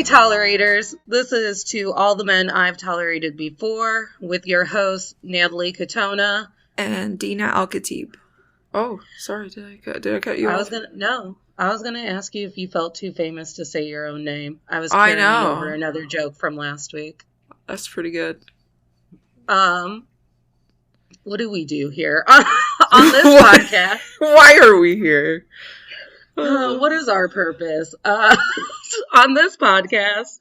Tolerators. This is To All the Men I've Tolerated Before with your hosts, Natalie Katona. And Dina Al-Khatib. Oh, sorry, did I cut you off? I was gonna ask you if you felt too famous to say your own name. I was carrying over another joke from last week. That's pretty good. What do we do here on this podcast? Why are we here? What is our purpose? On this podcast,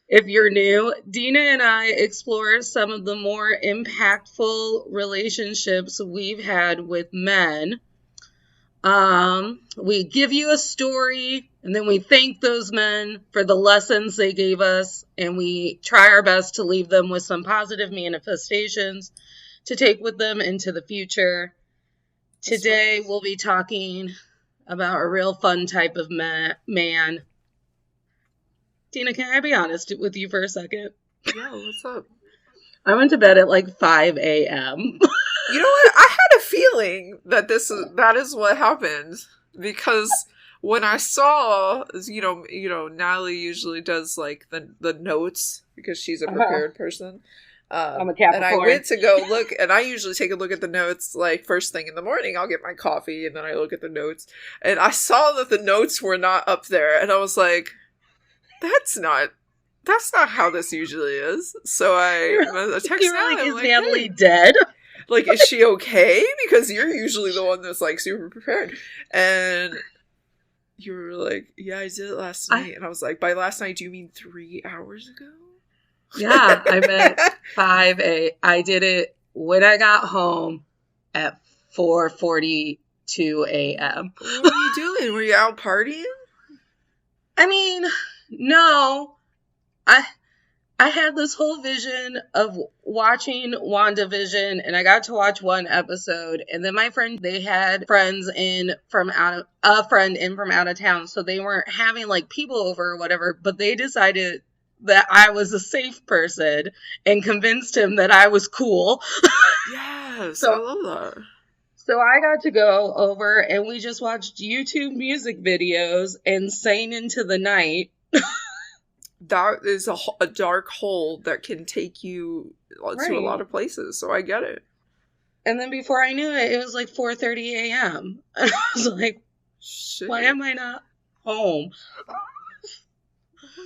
if you're new, Dina and I explore some of the more impactful relationships we've had with men. We give you a story, and then we thank those men for the lessons they gave us, and we try our best to leave them with some positive manifestations to take with them into the future. Today, we'll be talking about a real fun type of man. Dina, can I be honest with you for a second? Yeah, what's up? I went to bed at like 5 a.m. You know what? I had a feeling that that is what happened, because when I saw, you know, Natalie usually does like the notes because she's a prepared person. I'm a Capricorn. And I went to go look, and I usually take a look at the notes like first thing in the morning. I'll get my coffee, and then I look at the notes, and I saw that the notes were not up there, and I was like, that's not how this usually is. So I text Natalie, is Natalie dead? Like, is she okay? Because you're usually the one that's like super prepared. And you were like, yeah, I did it last night. And I was like, by last night, do you mean 3 hours ago? Yeah, I meant 5 a.m. I did it when I got home at 4:42 a.m. What were you doing? Were you out partying? I mean, no. I had this whole vision of watching WandaVision, and I got to watch one episode, and then my friend, they had friends from out of town, so they weren't having like people over or whatever, but they decided that I was a safe person and convinced him that I was cool. Yes, I love that. So I got to go over, and we just watched YouTube music videos and sang into the night. That is a dark hole that can take you to a lot of places, so I get it. And then before I knew it, it was like 4:30 a.m. And I was like, shit. Why am I not home?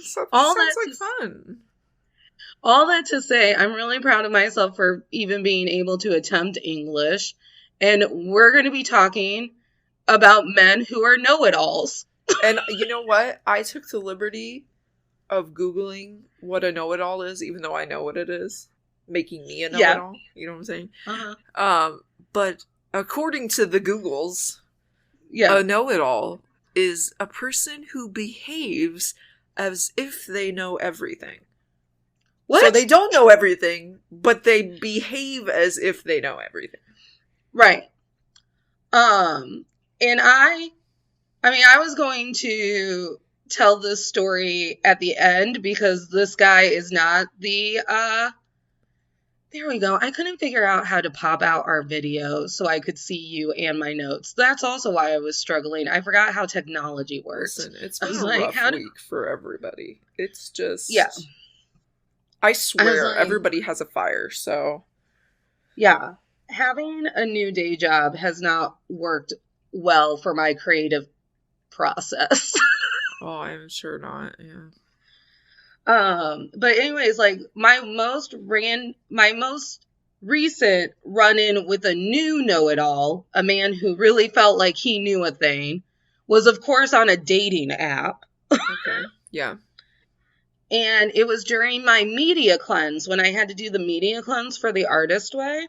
Sounds like fun. All that to say, I'm really proud of myself for even being able to attempt English. And we're going to be talking about men who are know-it-alls. And you know what? I took the liberty of Googling what a know-it-all is, even though I know what it is, making me a know-it-all. Yeah. You know what I'm saying? Uh-huh. But according to the Googles, a know-it-all is a person who behaves as if they know everything. What? So they don't know everything, but they behave as if they know everything. Right. And I was going to tell this story at the end because this guy is not the, there we go. I couldn't figure out how to pop out our video so I could see you and my notes. That's also why I was struggling. I forgot how technology works. Listen, it's been a rough week for everybody. It's just... Yeah. I swear, everybody has a fire, so... Yeah. Having a new day job has not worked well for my creative process. Oh, I'm sure not, yeah. But anyways, like, my most recent run-in with a new know-it-all, a man who really felt like he knew a thing, was, of course, on a dating app. Okay, yeah. And it was during my media cleanse, when I had to do the media cleanse for the Artist Way.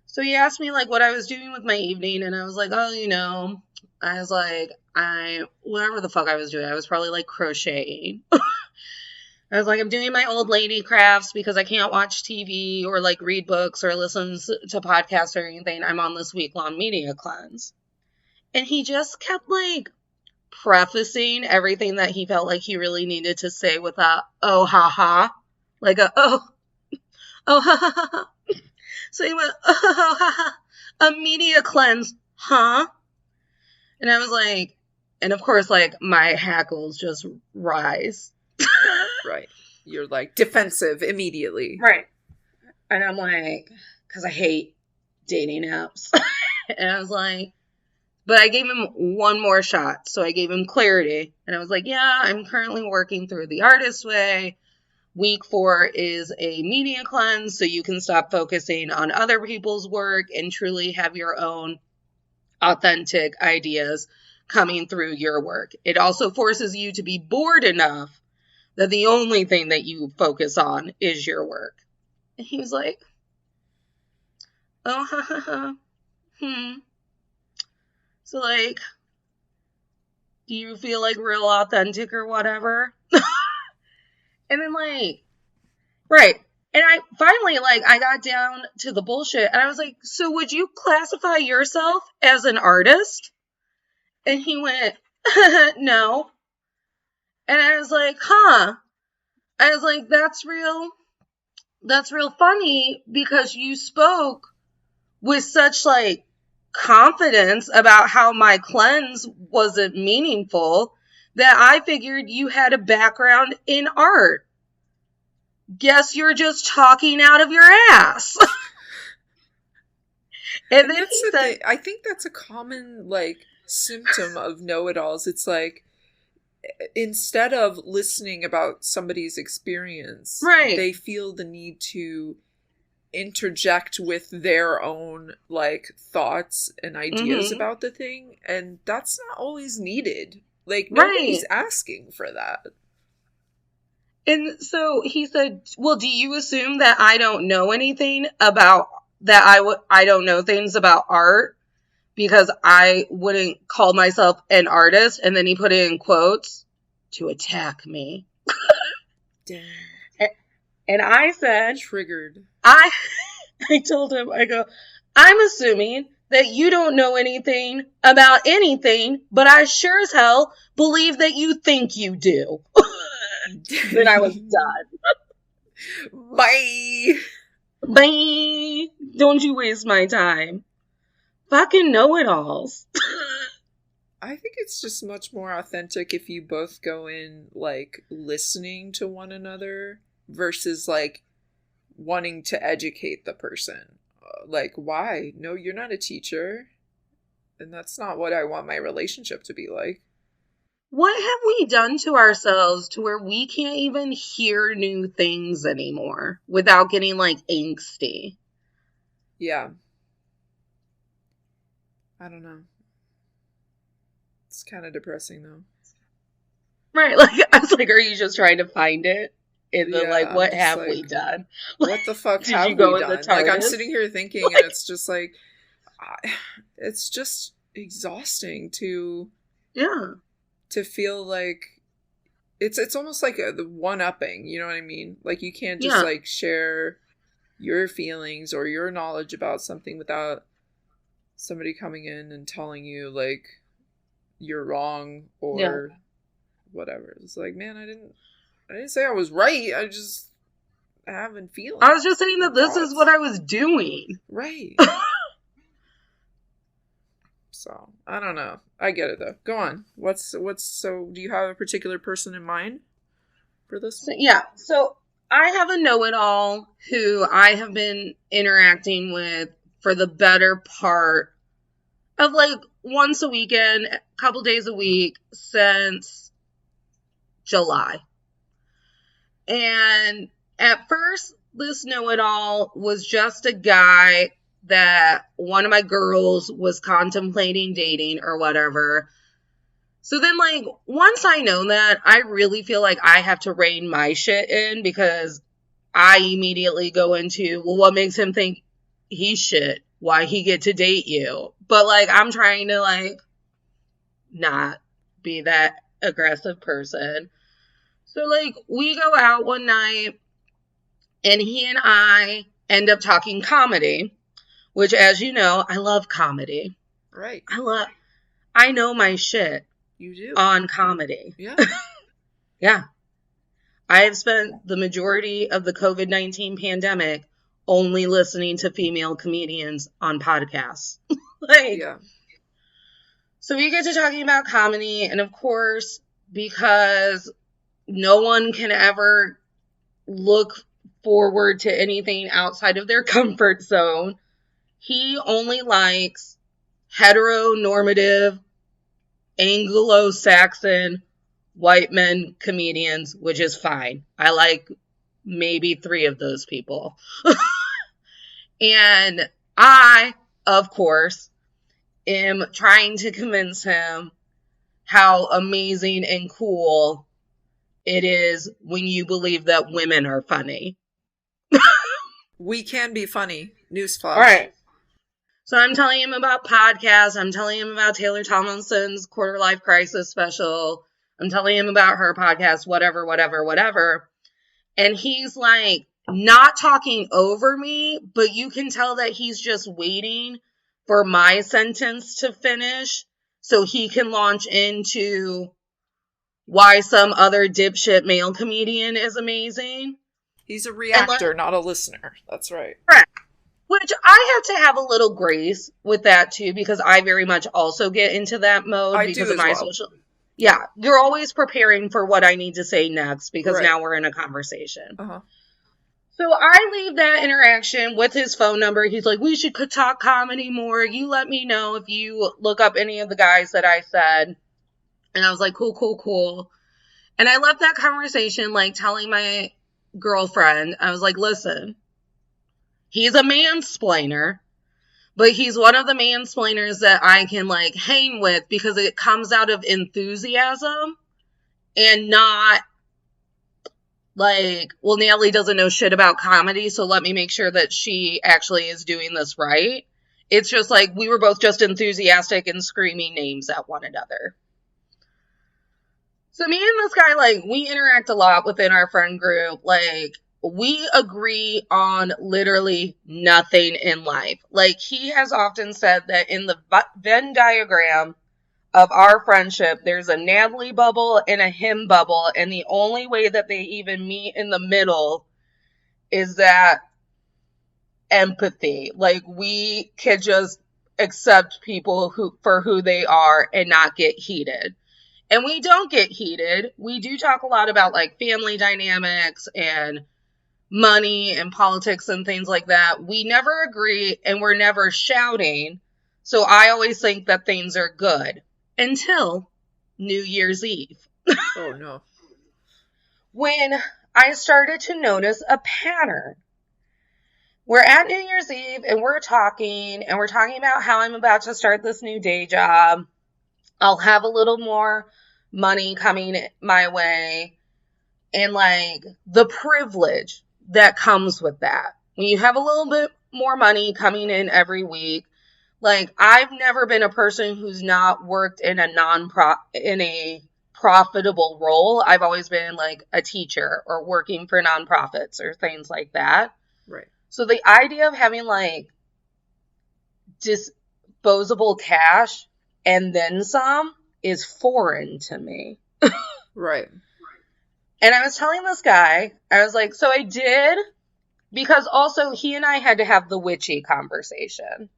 So he asked me, like, what I was doing with my evening, and I was like, oh, whatever the fuck I was doing. I was probably, like, crocheting. I was like, I'm doing my old lady crafts because I can't watch TV or, like, read books or listen to podcasts or anything. I'm on this week-long media cleanse. And he just kept, like, prefacing everything that he felt like he really needed to say with a, oh, ha, ha. Like a, oh, ha, ha, ha. So he went, oh, ha, ha. A media cleanse, huh? And I was like, And of course, like, my hackles just rise. Right. You're like defensive immediately. Right. And I'm like, because I hate dating apps. And I was like, but I gave him one more shot. So I gave him clarity. And I was like, yeah, I'm currently working through the artist way. Week 4 is a media cleanse, so you can stop focusing on other people's work and truly have your own authentic ideas coming through your work. It also forces you to be bored enough that the only thing that you focus on is your work. And he was like, oh, ha, ha, ha. So, like, do you feel like real authentic or whatever? And then, like, right. And I finally, like, I got down to the bullshit and I was like, so would you classify yourself as an artist? And he went, no. And I was like, huh. I was like, that's real funny because you spoke with such, like, confidence about how my cleanse wasn't meaningful that I figured you had a background in art. Guess you're just talking out of your ass. And then he said, I think that's a common, like, symptom of know-it-alls. It's like, instead of listening about somebody's experience, right, they feel the need to interject with their own, like, thoughts and ideas about the thing, and that's not always needed. Like, nobody's asking for that. And so he said, well, do you assume that I don't know anything about, that I don't know things about art because I wouldn't call myself an artist? And then he put it in quotes to attack me. Damn. And I said, triggered. I told him, I go, I'm assuming that you don't know anything about anything, but I sure as hell believe that you think you do. Then I was done. Bye. Bye. Don't you waste my time. Fucking know-it-alls. I think it's just much more authentic if you both go in, like, listening to one another versus, like, wanting to educate the person. Like, why? No, you're not a teacher. And that's not what I want my relationship to be like. What have we done to ourselves to where we can't even hear new things anymore without getting, like, angsty? Yeah. I don't know. It's kind of depressing, though. Right, like, I was like, are you just trying to find it? And then, like, what have we done? What the fuck have we done? Like, I'm sitting here thinking, and it's just like, it's just exhausting to... Yeah. To feel like it's almost like the one-upping, you know what I mean? Like, you can't just like share your feelings or your knowledge about something without somebody coming in and telling you, like, you're wrong or whatever. It's like, man, I didn't say I was right. I just haven't feelings. I was just saying that this is what I was doing. Right. So, I don't know. I get it, though. Go on. So, do you have a particular person in mind for this? So I have a know-it-all who I have been interacting with for the better part of, like, once a weekend, a couple days a week since July. And at first, this know-it-all was just a guy that one of my girls was contemplating dating or whatever. So then, like, once I know that, I really feel like I have to rein my shit in because I immediately go into, well, what makes him think he's shit? Why he get to date you? But, like, I'm trying to, like, not be that aggressive person. So, like, we go out one night and he and I end up talking comedy. Which, as you know, I love comedy. Right. I know my shit. You do. On comedy. Yeah. Yeah. I have spent the majority of the COVID-19 pandemic only listening to female comedians on podcasts. Like, yeah. So we get to talking about comedy, and of course, because no one can ever look forward to anything outside of their comfort zone, he only likes heteronormative, Anglo-Saxon, white men comedians, which is fine. I like maybe 3 of those people. And I, of course, am trying to convince him how amazing and cool it is when you believe that women are funny. We can be funny. Newsflash. All right. So I'm telling him about podcasts. I'm telling him about Taylor Tomlinson's Quarter Life Crisis special. I'm telling him about her podcast, whatever. And he's like not talking over me, but you can tell that he's just waiting for my sentence to finish so he can launch into why some other dipshit male comedian is amazing. He's a reactor, not a listener. That's right. Correct. Which I have to have a little grace with that too, because I very much also get into that mode because of my social. Yeah, you're always preparing for what I need to say next because now we're in a conversation. Uh-huh. So I leave that interaction with his phone number. He's like, we should talk comedy more. You let me know if you look up any of the guys that I said. And I was like, cool. And I left that conversation like telling my girlfriend, I was like, listen, he's a mansplainer, but he's one of the mansplainers that I can like hang with because it comes out of enthusiasm and not like, well, Natalie doesn't know shit about comedy, so let me make sure that she actually is doing this right. It's just like we were both just enthusiastic and screaming names at one another. So me and this guy, like, we interact a lot within our friend group. Like, we agree on literally nothing in life. Like, he has often said that in the Venn diagram of our friendship, there's a Natalie bubble and a him bubble, and the only way that they even meet in the middle is that empathy. Like, we can just accept people for who they are and not get heated. And we don't get heated. We do talk a lot about like family dynamics and money and politics and things like that. We never agree and we're never shouting. So I always think that things are good until New Year's Eve. Oh no. When I started to notice a pattern. We're at New Year's Eve and we're talking about how I'm about to start this new day job. I'll have a little more money coming my way and like the privilege that comes with that. When you have a little bit more money coming in every week, like I've never been a person who's not worked in a profitable role. I've always been like a teacher or working for nonprofits or things like that. Right. So the idea of having like disposable cash and then some is foreign to me. Right. And I was telling this guy, I was like, so I did, because also he and I had to have the witchy conversation.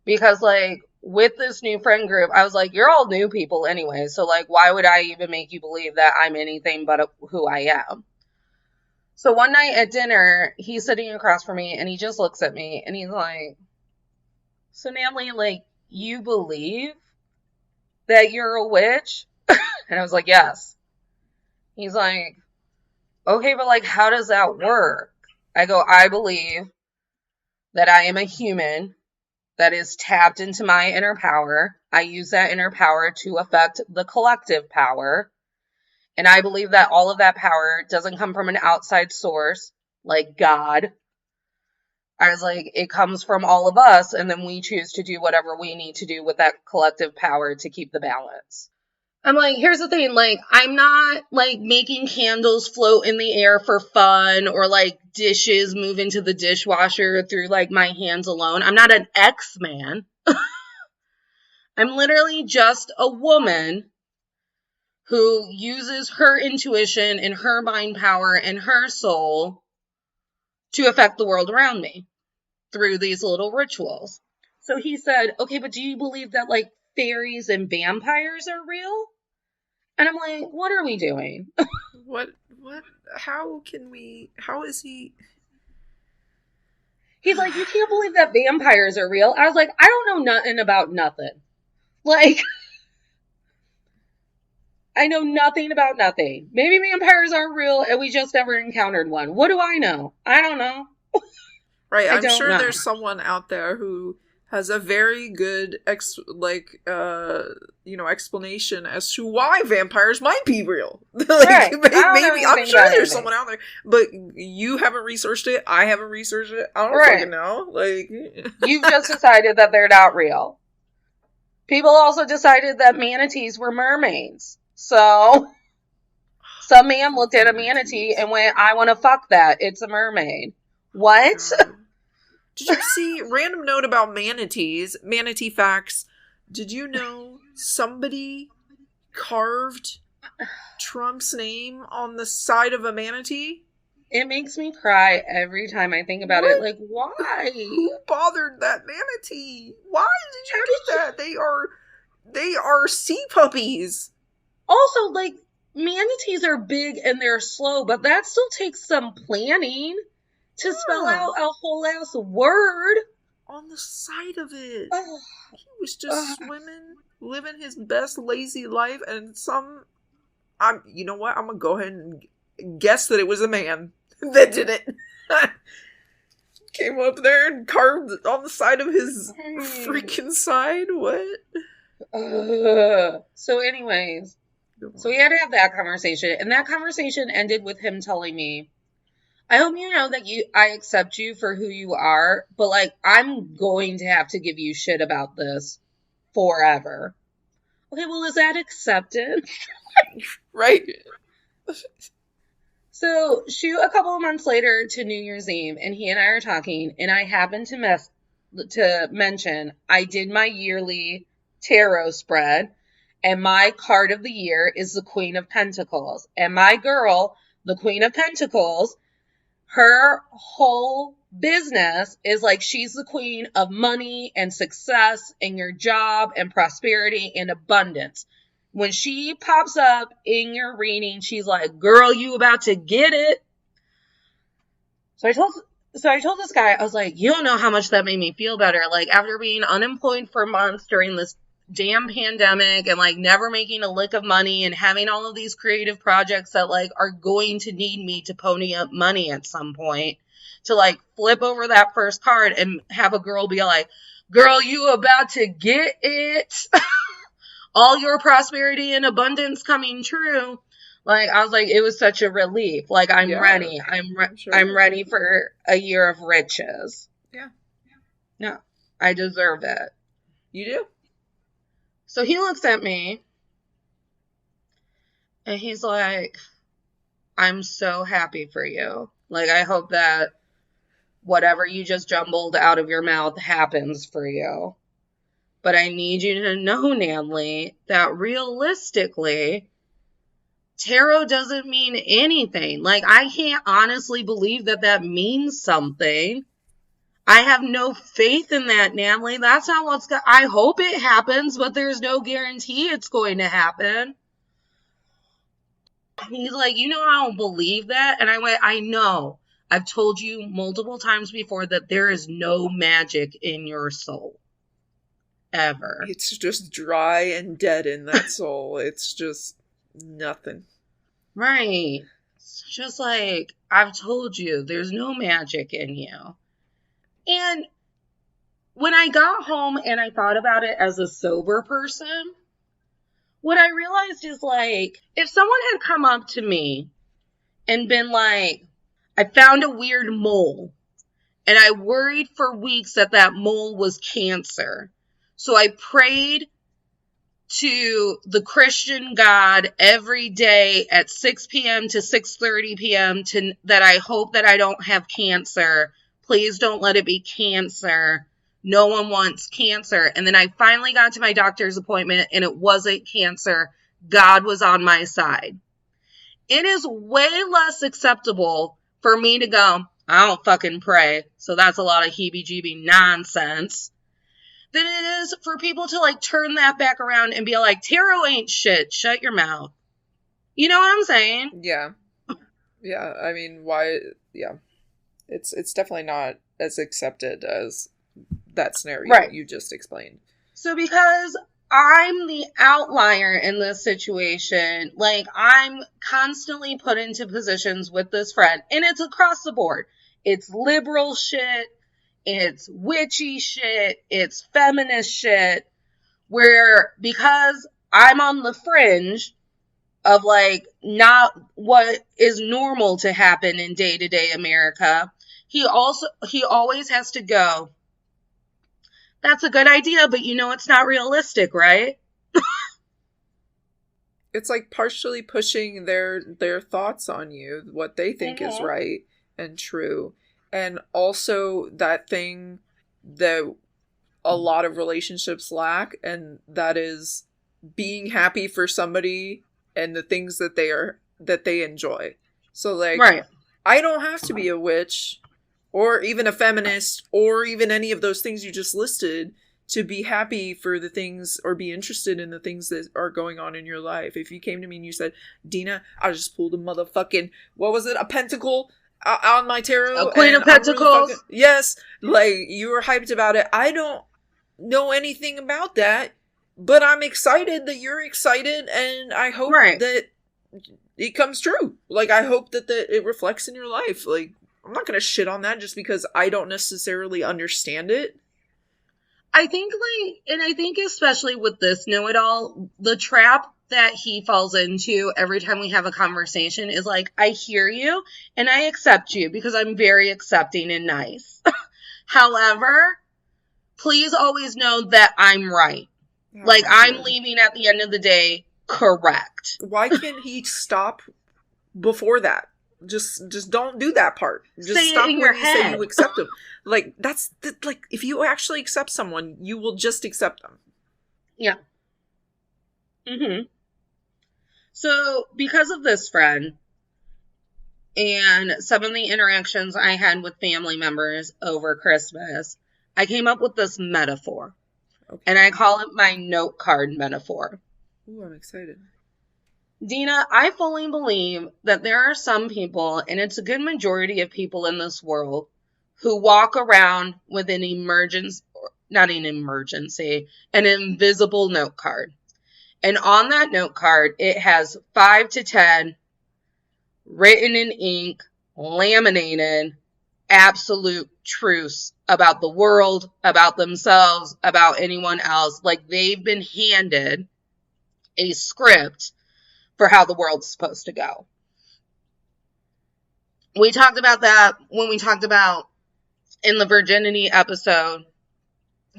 Because like with this new friend group, I was like, you're all new people anyway. So like, why would I even make you believe that I'm anything but who I am? So one night at dinner, he's sitting across from me and he just looks at me and he's like, so Natalie, like, you believe that you're a witch? And I was like, yes. He's like, okay, but like, how does that work? I go, I believe that I am a human that is tapped into my inner power. I use that inner power to affect the collective power. And I believe that all of that power doesn't come from an outside source, like God. I was like, it comes from all of us, and then we choose to do whatever we need to do with that collective power to keep the balance. I'm like, here's the thing, like, I'm not, like, making candles float in the air for fun, or, like, dishes move into the dishwasher through, like, my hands alone. I'm not an X-Man. I'm literally just a woman who uses her intuition and her mind power and her soul to affect the world around me through these little rituals. So he said, okay, but do you believe that, like, fairies and vampires are real. And I'm like, what are we doing? What? How is he? He's like, you can't believe that vampires are real. I was like, I don't know nothing about nothing. Like, I know nothing about nothing. Maybe vampires aren't real and we just never encountered one. What do I know? I don't know. Right, I I'm don't sure know. there's someone out there who has a very good explanation as to why vampires might be real. Right. I don't know maybe I'm anything sure about there's anything. someone out there, but you haven't researched it. I haven't researched it. I don't Right. fucking know. Like, You've just decided that they're not real. People also decided that manatees were mermaids. So, some man looked at a manatee and went, I want to fuck that. It's a mermaid. What? God. Did you see, random note about manatees, manatee facts, did you know somebody carved Trump's name on the side of a manatee? It makes me cry every time I think about it. Like, why? Who bothered that manatee? Why did you do that? They are sea puppies. Also, like, manatees are big and they're slow, but that still takes some planning to spell out a whole ass word. On the side of it. Oh. He was just swimming, living his best lazy life, and you know what? I'm gonna go ahead and guess that it was a man that did it. Came up there and carved on the side of his freaking side. What? So anyways, so we had to have that conversation, and that conversation ended with him telling me, I hope you know that I accept you for who you are, but like, I'm going to have to give you shit about this forever. Okay, well, is that accepted? Right. So, shoot a couple of months later to New Year's Eve, and he and I are talking, and I happened to mention I did my yearly tarot spread, and my card of the year is the Queen of Pentacles. And my girl, the Queen of Pentacles, her whole business is like she's the queen of money and success and your job and prosperity and abundance. When she pops up in your reading, she's like, girl, you about to get it. So I told this guy, I was like, you don't know how much that made me feel better. Like, after being unemployed for months during this damn pandemic and like never making a lick of money and having all of these creative projects that like are going to need me to pony up money at some point, to like flip over that first card and have a girl be like, girl, you about to get it. All your prosperity and abundance coming true. Like, I was like, it was such a relief. Like, I'm ready. I'm ready for a year of riches. Yeah. No, I deserve it. You do? So he looks at me and he's like, I'm so happy for you. Like, I hope that whatever you just jumbled out of your mouth happens for you. But I need you to know, Natalie, that realistically, tarot doesn't mean anything. Like, I can't honestly believe that means something. I have no faith in that, Natalie. That's not what's going to... I hope it happens, but there's no guarantee it's going to happen. He's like, you know, I don't believe that. And I went, I know. I've told you multiple times before that there is no magic in your soul. Ever. It's just dry and dead in that soul. It's just nothing. Right. It's just like, I've told you, there's no magic in you. And when I got home and I thought about it as a sober person, what I realized is like, if someone had come up to me and been like, I found a weird mole, and I worried for weeks that mole was cancer. So I prayed to the Christian God every day at 6 p.m. to 6:30 p.m. that I hope that I don't have cancer. Please don't let it be cancer. No one wants cancer. And then I finally got to my doctor's appointment and it wasn't cancer. God was on my side. It is way less acceptable for me to go, I don't fucking pray, so that's a lot of heebie-jeebie nonsense, than it is for people to like turn that back around and be like, tarot ain't shit. Shut your mouth. You know what I'm saying? Yeah. Yeah. I mean, why? Yeah. It's definitely not as accepted as that scenario you just explained. So because I'm the outlier in this situation, like I'm constantly put into positions with this friend, and it's across the board. It's liberal shit, it's witchy shit, it's feminist shit, where because I'm on the fringe of like not what is normal to happen in day-to-day America, he always has to go, that's a good idea, but you know it's not realistic, right? It's like partially pushing their thoughts on you, what they think is right and true. And also that thing that a lot of relationships lack, and that is being happy for somebody and the things that they enjoy. So like, right. I don't have to be a witch or even a feminist or even any of those things you just listed to be happy for the things or be interested in the things that are going on in your life. If you came to me and you said, Dina, I just pulled a motherfucking, what was it? A pentacle on my tarot. A Queen of Pentacles. Really yes. Like, you were hyped about it. I don't know anything about that, but I'm excited that you're excited, and I hope that it comes true. Like, I hope that it reflects in your life. Like, I'm not going to shit on that just because I don't necessarily understand it. I think, like, and I think especially with this know-it-all, the trap that he falls into every time we have a conversation is like, I hear you and I accept you because I'm very accepting and nice. However, please always know that I'm right. Oh, like, I'm leaving at the end of the day correct. Why can't he stop before that? Just don't do that part. Just say stop it in when your you head. Say you accept them. Like, that's like, if you actually accept someone, you will just accept them. Yeah. So, because of this friend and some of the interactions I had with family members over Christmas, I came up with this metaphor. Okay. And I call it my note card metaphor. Ooh, I'm excited. Dina, I fully believe that there are some people, and it's a good majority of people in this world, who walk around with an an invisible note card. And on that note card, it has 5 to 10 written in ink, laminated, absolute truths about the world, about themselves, about anyone else. Like, they've been handed a script for how the world's supposed to go. We talked about that when we talked about in the virginity episode,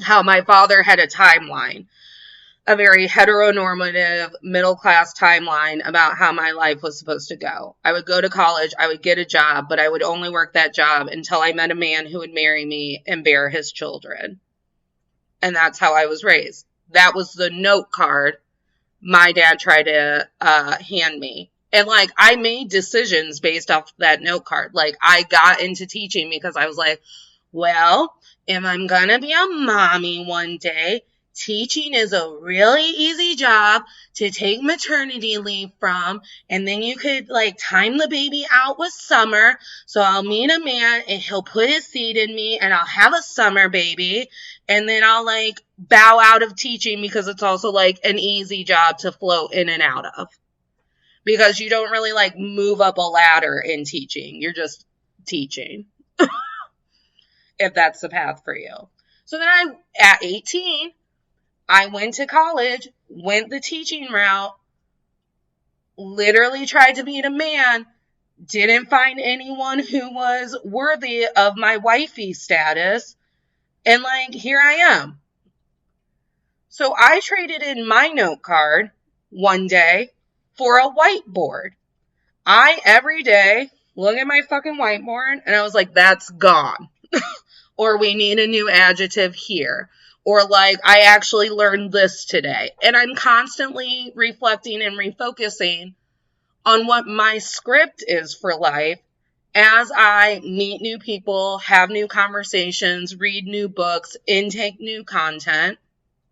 how my father had a timeline, a very heteronormative middle-class timeline about how my life was supposed to go. I would go to college, I would get a job, but I would only work that job until I met a man who would marry me and bear his children. And that's how I was raised. That was the note card my dad tried to hand me. And, like, I made decisions based off that note card. Like, I got into teaching because I was like, well, if I'm gonna be a mommy one day, teaching is a really easy job to take maternity leave from, and then you could, like, time the baby out with summer, so I'll meet a man, and he'll put his seed in me, and I'll have a summer baby, and then I'll, like, bow out of teaching because it's also, like, an easy job to float in and out of. Because you don't really, like, move up a ladder in teaching. You're just teaching. If that's the path for you. So then at 18, I went to college, went the teaching route, literally tried to meet a man, didn't find anyone who was worthy of my wifey status, and, like, here I am. So I traded in my note card one day for a whiteboard. I, every day, look at my fucking whiteboard, and I was like, that's gone. Or we need a new adjective here. Or, like, I actually learned this today. And I'm constantly reflecting and refocusing on what my script is for life as I meet new people, have new conversations, read new books, intake new content.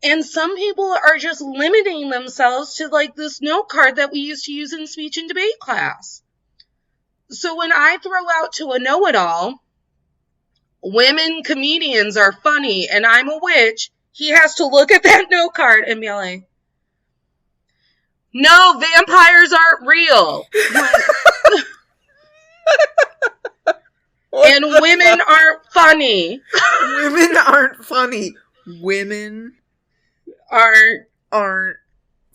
And some people are just limiting themselves to like this note card that we used to use in speech and debate class. So when I throw out to a know-it-all, women comedians are funny and I'm a witch, he has to look at that note card and be like, no, vampires aren't real. And women aren't funny. Women aren't funny. Women aren't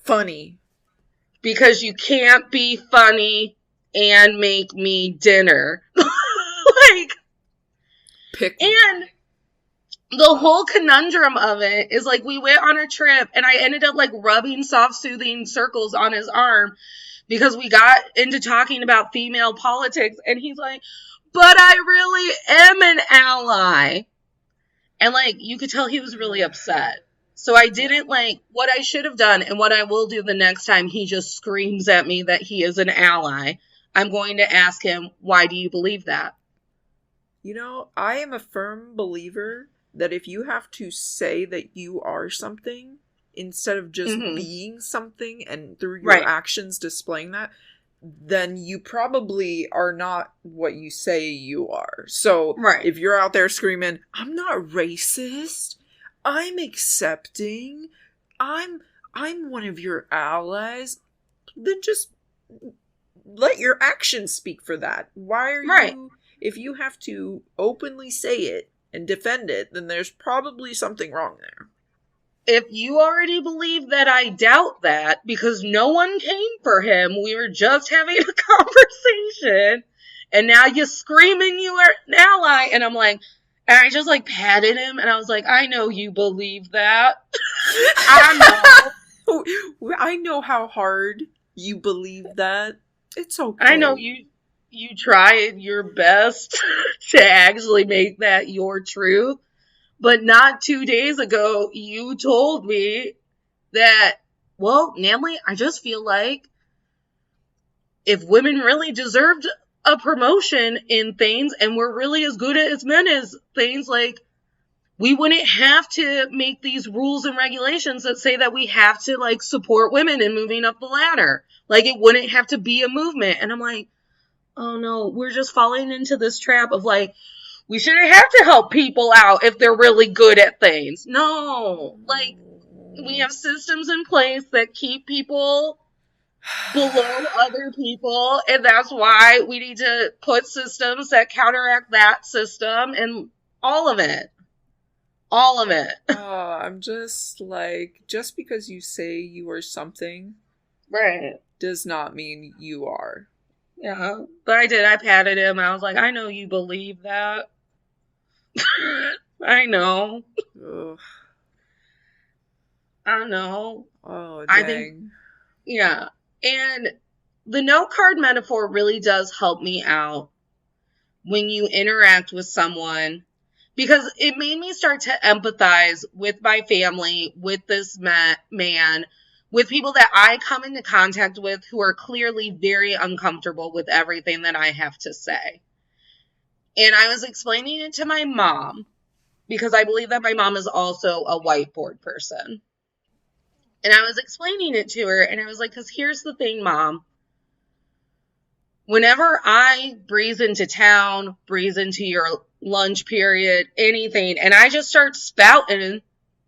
funny. Because you can't be funny and make me dinner. Like, and the whole conundrum of it is like we went on a trip and I ended up like rubbing soft soothing circles on his arm because we got into talking about female politics and he's like, but I really am an ally. And like you could tell he was really upset. So I didn't like what I should have done and what I will do the next time he just screams at me that he is an ally. I'm going to ask him, why do you believe that? You know, I am a firm believer that if you have to say that you are something instead of just being something and through your actions displaying that, then you probably are not what you say you are. So if you're out there screaming, I'm not racist, I'm accepting, I'm one of your allies, then just let your actions speak for that. Why are you... If you have to openly say it and defend it, then there's probably something wrong there. If you already believe that, I doubt that, because no one came for him. We were just having a conversation, and now you're screaming you are an ally, and I'm like, and I just like patted him, and I was like, I know you believe that. I know. I know how hard you believe that. It's okay. I know you tried your best to actually make that your truth. But not 2 days ago, you told me that, well, Natalie, I just feel like if women really deserved a promotion in things and we're really as good as men as things, like, we wouldn't have to make these rules and regulations that say that we have to, like, support women in moving up the ladder. Like, it wouldn't have to be a movement. And I'm like, oh no, we're just falling into this trap of like, we shouldn't have to help people out if they're really good at things. No, like, we have systems in place that keep people below other people, and that's why we need to put systems that counteract that system and all of it. All of it. I'm just like, just because you say you are something does not mean you are. Yeah, but I did. I patted him. I was like, I know you believe that. I know. Ugh. I know. Oh, dang. I think, yeah. And the note card metaphor really does help me out when you interact with someone, because it made me start to empathize with my family, with this man, with people that I come into contact with who are clearly very uncomfortable with everything that I have to say. And I was explaining it to my mom, because I believe that my mom is also a whiteboard person. And I was explaining it to her, and I was like, because here's the thing, Mom. Whenever I breeze into town, breeze into your lunch period, anything, and I just start spouting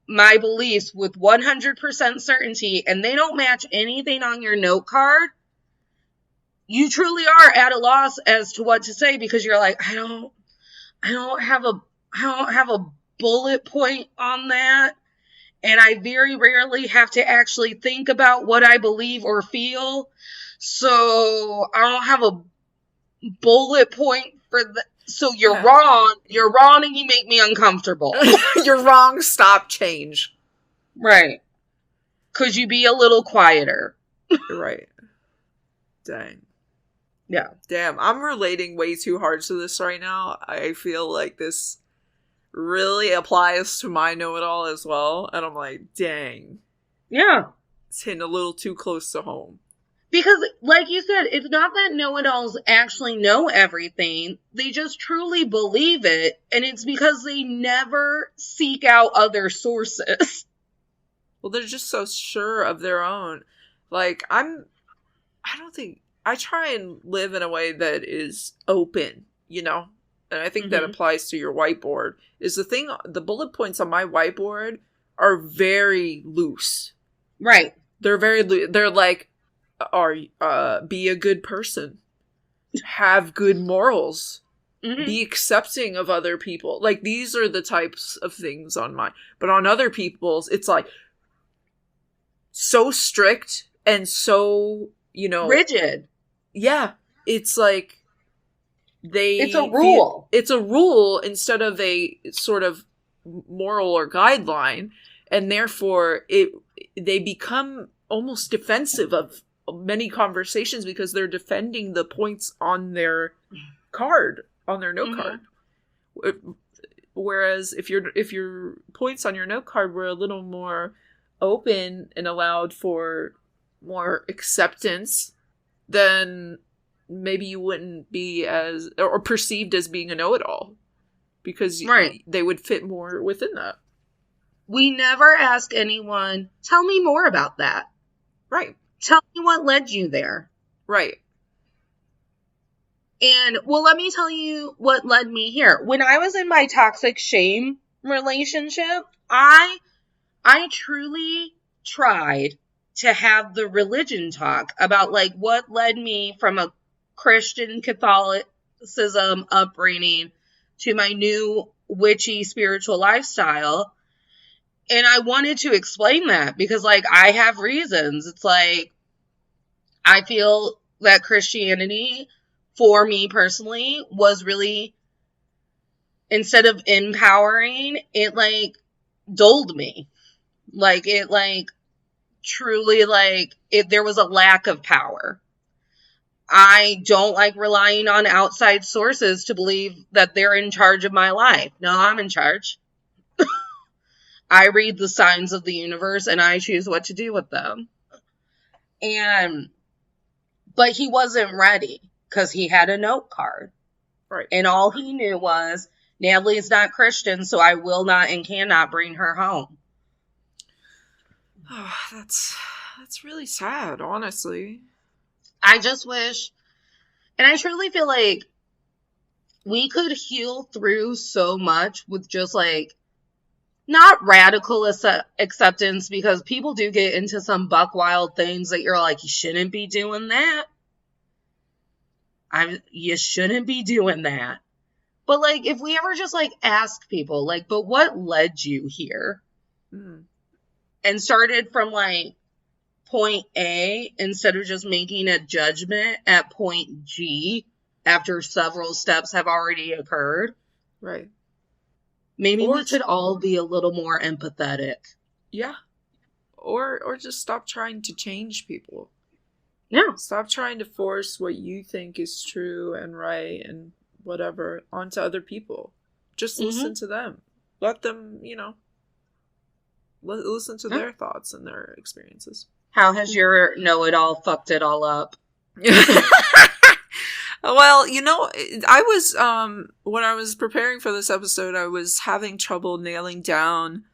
my beliefs with 100% certainty, and they don't match anything on your note card, you truly are at a loss as to what to say, because you're like, I don't have a bullet point on that, and I very rarely have to actually think about what I believe or feel, so I don't have a bullet point for that. So you're wrong, and you make me uncomfortable. You're wrong, stop, change. Right. Could you be a little quieter? Right. Dang. Yeah. Damn, I'm relating way too hard to this right now. I feel like this really applies to my know-it-all as well. And I'm like, dang. Yeah. It's hitting a little too close to home. Because, like you said, it's not that know-it-alls actually know everything. They just truly believe it, and it's because they never seek out other sources. Well, they're just so sure of their own. Like, I don't think, I try and live in a way that is open, you know? And I think that applies to your whiteboard. Is the bullet points on my whiteboard are very loose. Right. They're very loose. They're like, be a good person. Have good morals. Be accepting of other people. Like, these are the types of things on mine. But on other people's, it's like so strict and so, rigid. Yeah. It's like it's a rule. It's a rule instead of a sort of moral or guideline. And therefore they become almost defensive of many conversations because they're defending the points on their card, on their note card. Whereas if your points on your note card were a little more open and allowed for more acceptance, then maybe you wouldn't be as, or perceived as being a know-it-all, because they would fit more within that. We never ask anyone, tell me more about that. Right. Tell me what led you there. Right. And, well, let me tell you what led me here. When I was in my toxic shame relationship, I truly tried to have the religion talk about, like, what led me from a Christian Catholicism upbringing to my new witchy spiritual lifestyle. And I wanted to explain that because, like, I have reasons. It's like, I feel that Christianity, for me personally, was really, instead of empowering, it, like, dulled me. Like, it, like, truly, like, there was a lack of power. I don't like relying on outside sources to believe that they're in charge of my life. No, I'm in charge. I read the signs of the universe and I choose what to do with them. But he wasn't ready because he had a note card. Right. And all he knew was, Natalie's not Christian, so I will not and cannot bring her home. Oh, that's really sad, honestly. I just wish, and I truly feel like we could heal through so much with just, like, not radical acceptance, because people do get into some buck wild things that you're like, you shouldn't be doing that. You shouldn't be doing that. But, like, if we ever just, like, ask people, like, but what led you here? And started from, like, point A instead of just making a judgment at point G after several steps have already occurred. Right. Maybe we could all be a little more empathetic. Yeah. Or just stop trying to change people. Yeah. Stop trying to force what you think is true and right and whatever onto other people. Just listen to them. Let them, listen to their thoughts and their experiences. How has your know-it-all fucked it all up? Well, I was, when I was preparing for this episode, I was having trouble nailing down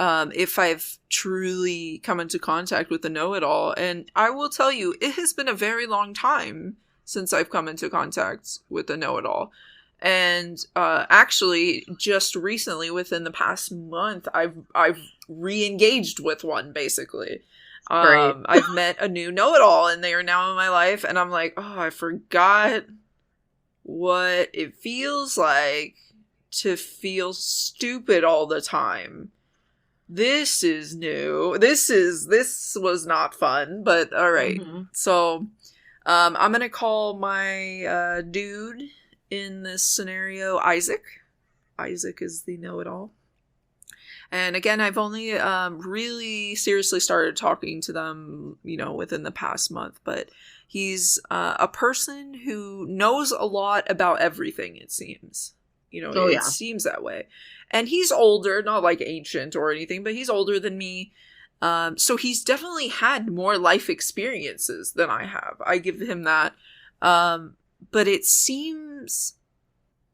if I've truly come into contact with the know-it-all. And I will tell you, it has been a very long time since I've come into contact with the know-it-all. And actually, just recently, within the past month, I've re-engaged with one, basically. I've met a new know-it-all, and they are now in my life, and I'm like, oh, I forgot what it feels like to feel stupid all the time. This is new. This was not fun, but all right. So, I'm gonna call my dude in this scenario Isaac. Isaac is the know-it-all. And again, I've only really seriously started talking to them, within the past month. But he's a person who knows a lot about everything, it seems. It seems that way. And he's older, not like ancient or anything, but he's older than me. So he's definitely had more life experiences than I have. I give him that. But it seems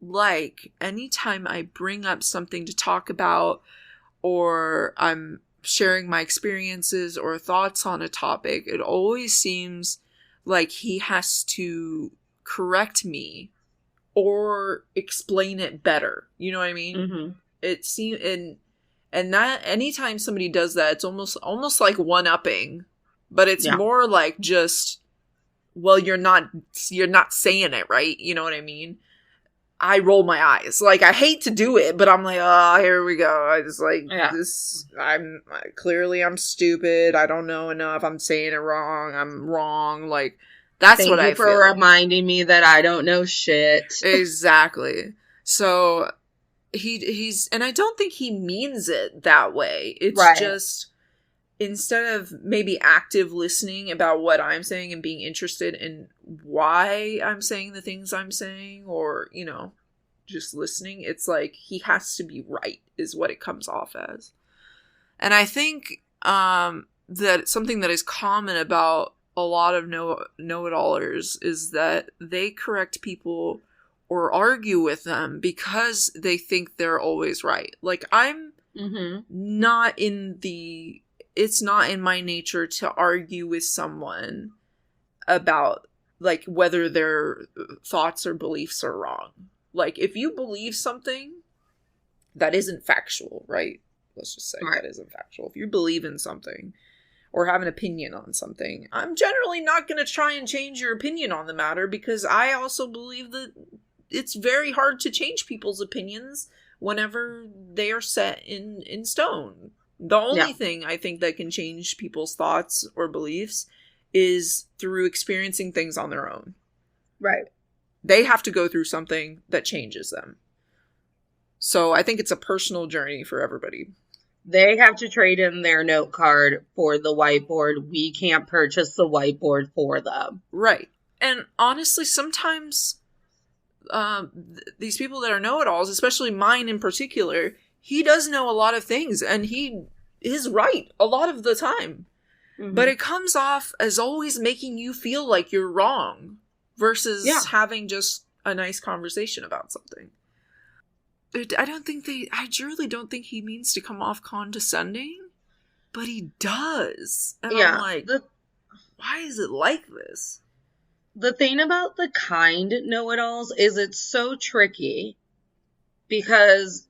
like anytime I bring up something to talk about, or I'm sharing my experiences or thoughts on a topic, it always seems like he has to correct me or explain it better. You know what I mean? Mm-hmm. It seems, and that anytime somebody does that, it's almost like one-upping, but it's more like just, well, you're not saying it right. You know what I mean? I roll my eyes. Like, I hate to do it, but I'm like, oh, here we go. I just like this. I'm stupid. I don't know enough. I'm saying it wrong. I'm wrong. Like, that's what I feel. Thank you for reminding me that I don't know shit. Exactly. So he's, and I don't think he means it that way. It's just, instead of maybe active listening about what I'm saying and being interested in why I'm saying the things I'm saying, or, you know, just listening, it's like he has to be right is what it comes off as. And I think that something that is common about a lot of know-it-allers is that they correct people or argue with them because they think they're always right. Like, I'm not in the... It's not in my nature to argue with someone about, like, whether their thoughts or beliefs are wrong. Like, if you believe something that isn't factual, right? Let's just say that isn't factual. If you believe in something or have an opinion on something, I'm generally not going to try and change your opinion on the matter, because I also believe that it's very hard to change people's opinions whenever they are set in stone. The only thing I think that can change people's thoughts or beliefs is through experiencing things on their own. Right. They have to go through something that changes them. So I think it's a personal journey for everybody. They have to trade in their note card for the whiteboard. We can't purchase the whiteboard for them. Right. And honestly, sometimes these people that are know-it-alls, especially mine in particular, he does know a lot of things, and he is right a lot of the time. Mm-hmm. But it comes off as always making you feel like you're wrong versus having just a nice conversation about something. I truly don't think he means to come off condescending, but he does. And I'm like, why is it like this? The thing about the kind know-it-alls is it's so tricky, because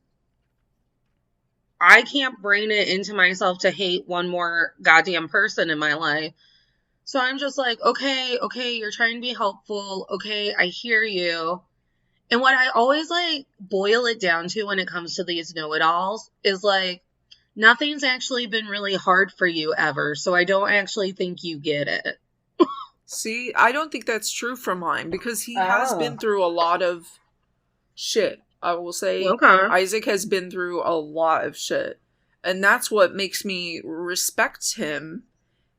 I can't bring it into myself to hate one more goddamn person in my life. So I'm just like, okay, you're trying to be helpful. Okay, I hear you. And what I always, like, boil it down to when it comes to these know-it-alls is, like, nothing's actually been really hard for you ever, so I don't actually think you get it. See, I don't think that's true for mine, because he has been through a lot of shit. I will say Isaac has been through a lot of shit. And that's what makes me respect him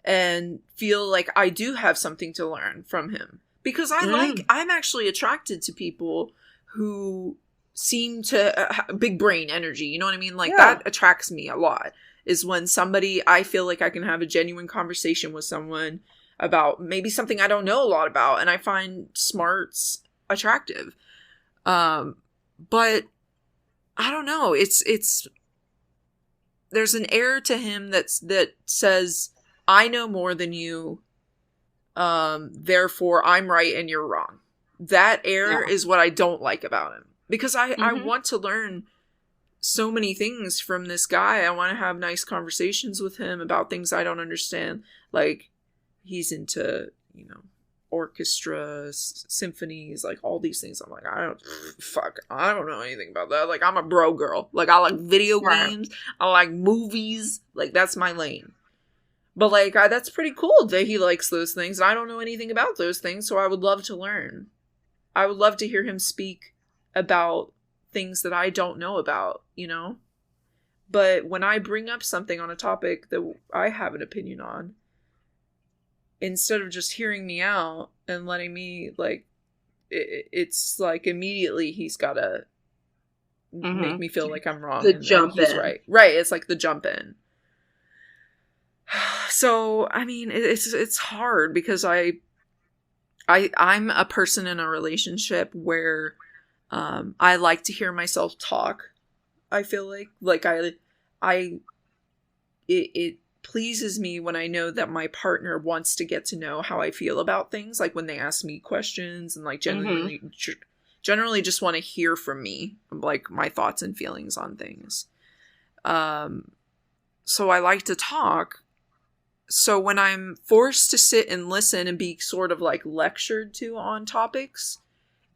and feel like I do have something to learn from him. Because I'm actually attracted to people who seem to have big brain energy. You know what I mean? Like, that attracts me a lot. Is when I feel like I can have a genuine conversation with someone about maybe something I don't know a lot about, and I find smarts attractive. But I don't know. It's there's an air to him that says, I know more than you. Therefore I'm right and you're wrong. That air is what I don't like about him, because I want to learn so many things from this guy. I want to have nice conversations with him about things I don't understand. Like, he's into, orchestra, symphonies, like all these things. I'm like, I don't know anything about that. Like, I'm a bro girl. Like, I like video games. I like movies. Like, that's my lane. But, like, that's pretty cool that he likes those things. I don't know anything about those things, so I would love to learn. I would love to hear him speak about things that I don't know about, But when I bring up something on a topic that I have an opinion on, instead of just hearing me out and letting me, like, it's like immediately he's got to make me feel like I'm wrong. The jump in. Right. Right. It's like the jump in. So, I mean, it's hard because I'm a person in a relationship where I like to hear myself talk. I feel like I it pleases me when I know that my partner wants to get to know how I feel about things, like when they ask me questions and like generally just want to hear from me, like my thoughts and feelings on things. So I like to talk. So when I'm forced to sit and listen and be sort of like lectured to on topics,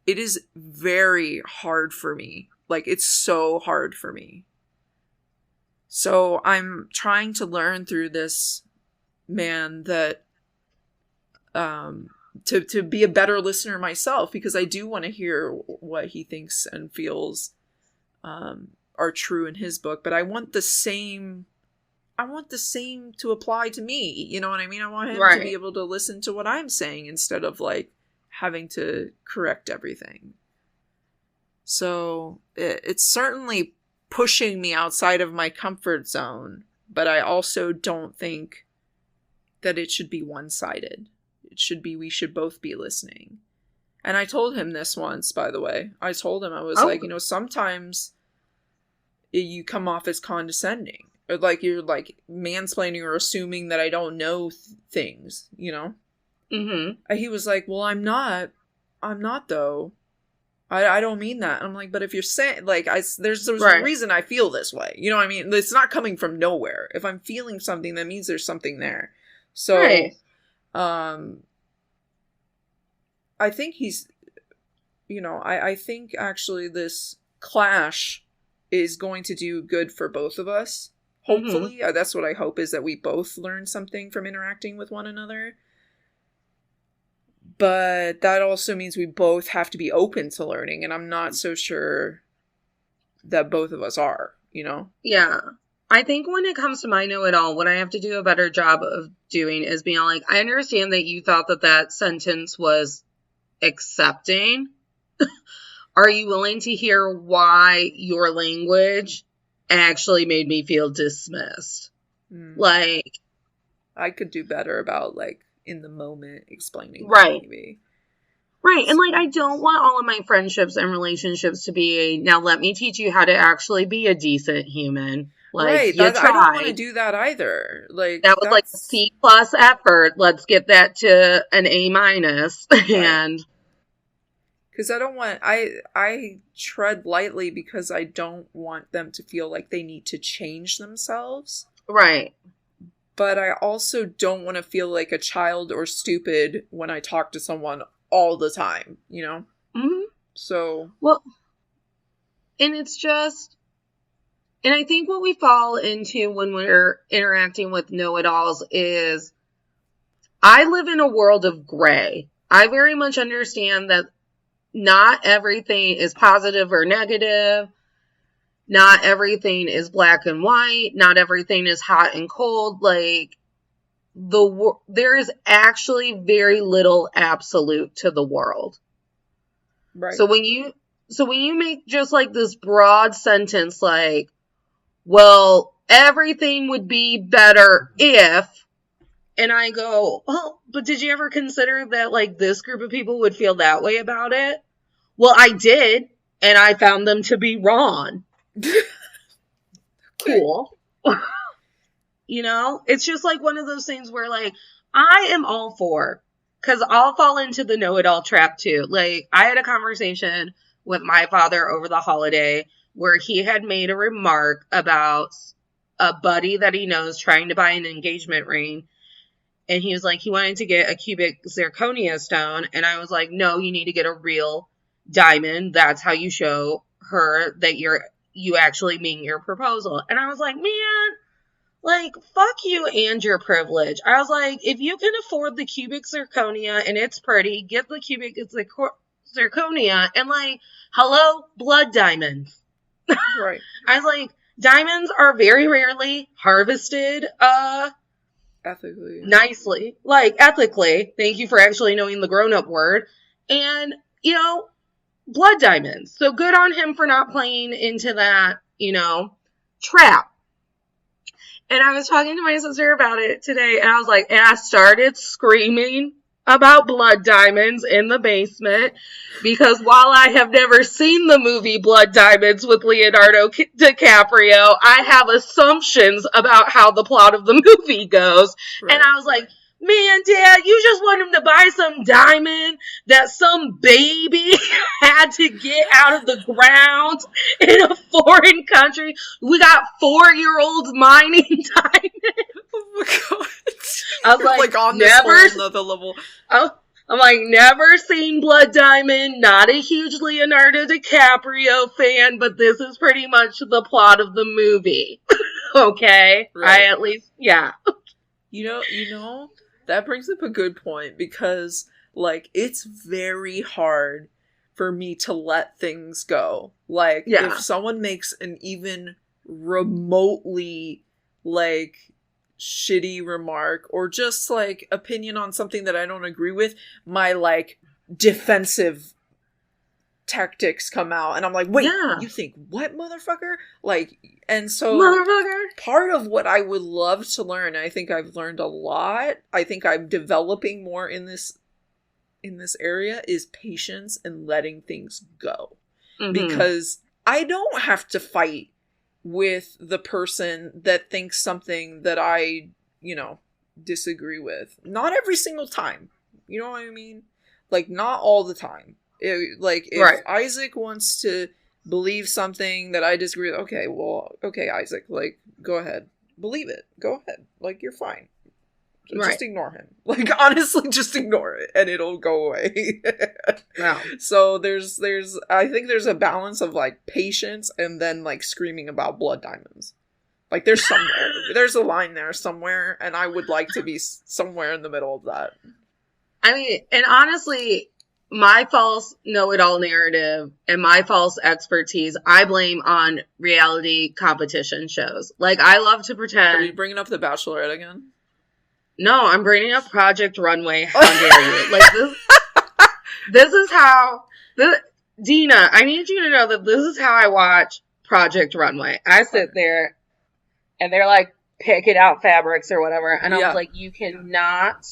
it is very hard for me. Like, it's so hard for me. So I'm trying to learn through this man that to be a better listener myself, because I do want to hear what he thinks and feels are true in his book, but I want the same to apply to me. You know what I mean? I want him to be able to listen to what I'm saying instead of like having to correct everything. So it's certainly pushing me outside of my comfort zone, but I also don't think that it should be one-sided. It should be, we should both be listening. And I told him this once, by the way. I told him, I was like, you know, sometimes you come off as condescending. Or like you're like mansplaining or assuming that I don't know things, you know? Mm-hmm. And he was like, well, I'm not though. I don't mean that. I'm like, but if you're saying, like, there's a reason I feel this way. You know what I mean? It's not coming from nowhere. If I'm feeling something, that means there's something there. So, I think he's, you know, I think actually this clash is going to do good for both of us. Hopefully. Mm-hmm. That's what I hope, is that we both learn something from interacting with one another. But that also means we both have to be open to learning, and I'm not so sure that both of us are, you know? Yeah. I think when it comes to my know-it-all, what I have to do a better job of doing is being like, I understand that you thought that sentence was accepting. Are you willing to hear why your language actually made me feel dismissed? Like, I could do better about, like, in the moment explaining that, maybe. Right. So, and like, I don't want all of my friendships and relationships to be now let me teach you how to actually be a decent human. Like, I don't want to do that either. Like, that was like a C+ effort. Let's get that to an A-. And because I don't want, I tread lightly because I don't want them to feel like they need to change themselves. Right. But I also don't want to feel like a child or stupid when I talk to someone all the time, you know? Mm-hmm. So. Well, and it's just, and I think what we fall into when we're interacting with know-it-alls is, I live in a world of gray. I very much understand that not everything is positive or negative. Not everything is black and white. Not everything is hot and cold. Like, there is actually very little absolute to the world. Right. So when you make just like this broad sentence like, well, everything would be better if, and I go, oh, but did you ever consider that like this group of people would feel that way about it? Well, I did, and I found them to be wrong. Cool. You know, it's just like one of those things where like I am all for, because I'll fall into the know-it-all trap too. Like, I had a conversation with my father over the holiday where he had made a remark about a buddy that he knows trying to buy an engagement ring, and he was like, he wanted to get a cubic zirconia stone, and I was like, no, you need to get a real diamond. That's how you show her that you actually mean your proposal. And I was like, man, like, fuck you and your privilege. I was like, if you can afford the cubic zirconia and it's pretty, get the cubic zirconia, and like, hello, blood diamonds. Right. I was like, diamonds are very rarely harvested, ethically. Nicely. Like, ethically. Thank you for actually knowing the grown-up word. And, you know, blood diamonds. So good on him for not playing into that, you know, trap. And I was talking to my sister about it today, and I was like, and I started screaming about blood diamonds in the basement because while I have never seen the movie Blood Diamonds with Leonardo DiCaprio, I have assumptions about how the plot of the movie goes. Right. And I was like, man, Dad, you just want him to buy some diamond that some baby had to get out of the ground in a foreign country. We got 4-year-olds mining diamond. Oh my god. I was like on this whole other level. I'm like, never seen Blood Diamond, not a huge Leonardo DiCaprio fan, but this is pretty much the plot of the movie. Okay? Right. I at least, yeah. You know, that brings up a good point because, like, it's very hard for me to let things go. Like, if someone makes an even remotely, like, shitty remark or just, like, opinion on something that I don't agree with, my, like, defensive tactics come out. And I'm like, wait, you think what, motherfucker? Like, and so part of what I would love to learn, I think I've learned a lot, I think I'm developing more in this area, is patience and letting things go. Mm-hmm. Because I don't have to fight with the person that thinks something that I, disagree with. Not every single time. You know what I mean? Like, not all the time. If Isaac wants to believe something that I disagree with, okay, Isaac, like, go ahead. Believe it. Go ahead. Like, you're fine. Just ignore him. Like, honestly, just ignore it, and it'll go away. Wow. So I think there's a balance of, like, patience and then, like, screaming about blood diamonds. Like, there's a line there somewhere, and I would like to be somewhere in the middle of that. I mean, and honestly, my false know-it-all narrative and my false expertise, I blame on reality competition shows. Like, I love to pretend... Are you bringing up The Bachelorette again? No, I'm bringing up Project Runway. How dare you? Like, this is how... Dina, I need you to know that this is how I watch Project Runway. I sit there, and they're, like, picking out fabrics or whatever, and I was like, you cannot